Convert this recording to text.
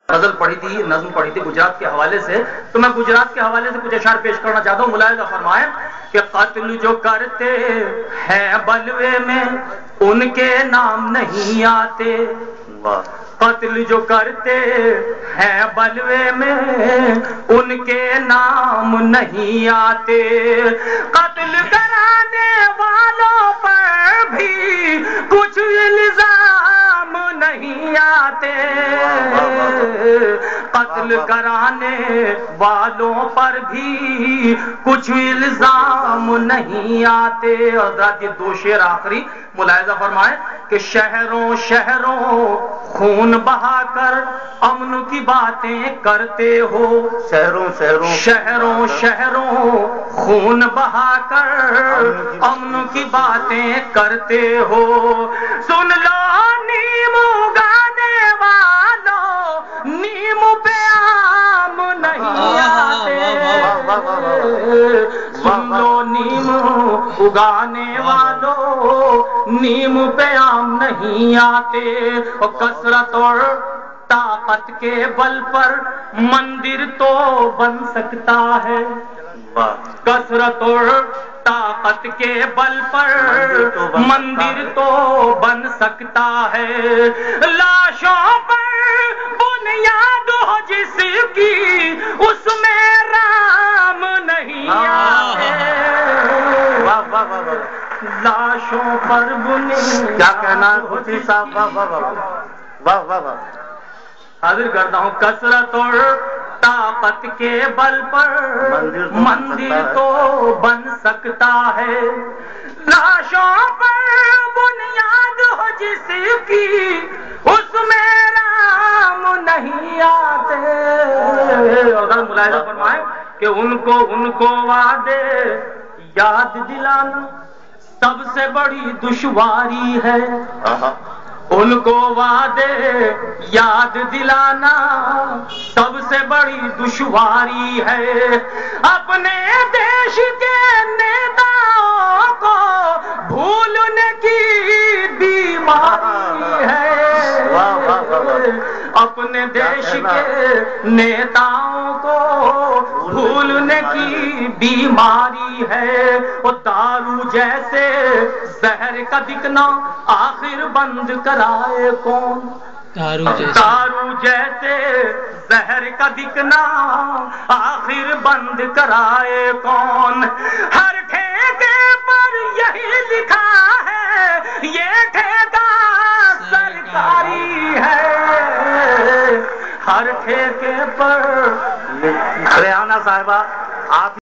غزل پڑھی تھی، نظم پڑھی تھی گجرات کے حوالے سے، تو میں گجرات کے حوالے سے کچھ اشعار پیش کرنا چاہتا ہوں۔ ملاحظہ فرمائیں کہ قتل جو کرتے ہیں بلوے میں ان کے نام نہیں آتے، قتل جو کرتے ہیں بلوے میں ان کے نام نہیں آتے، قتل کرانے والوں پر بھی کچھ الزام نہیں آتے، قتل کرانے والوں پر بھی کچھ الزام نہیں آتے۔ حضرات یہ دو شعر آخری ملاحظہ فرمائیں کہ شہروں شہروں خون بہا کر امن کی باتیں کرتے ہو، شہروں شہروں خون بہا کر امن کی باتیں کرتے ہو، سن لو نیم اگانے والوں نیم پہ آم نہیں آتے، سن لو نیم اگانے والوں نیم پہ آم نہیں آتے، اور کثرت اور طاقت کے بل پر مندر تو بن سکتا ہے، کثرت اور طاقت کے بل پر مندر تو بن سکتا ہے، لاشوں پر بنیاد ہو جس کی اس میں رام نہیں آتے، لاشوں پر بنیاد کیا کہنا ہے خفی صاحب؟ واہ واہ واہ واہ واہ واہ، حاضر کرتا ہوں، کثرت اور طاقت کے بل پر مندر تو بن سکتا ہے، لاشوں پر بنیاد ہو جس کی اس میں رام نہیں آتے، اور ملاحظہ فرمائیں کہ ان کو وعدے یاد دلانا سب سے بڑی دشواری ہے، ان کو وعدے یاد دلانا سب سے بڑی دشواری ہے، اپنے دیش کے نیتاؤں کو بھولنے کی بیماری ہے، اپنے دیش کے نیتاؤں کو بھولنے کی بیماری ہے، وہ دارو جیسے زہر کا دکھنا آخر بند کرائے کون، دارو جیسے زہر کا دکھنا آخر بند کرائے کون، ہر ٹھیکے پر یہی لکھا ہے یہ ٹھیکہ سرکاری ہے، ہر ٹھیکے پر ریحانہ صاحبہ آپ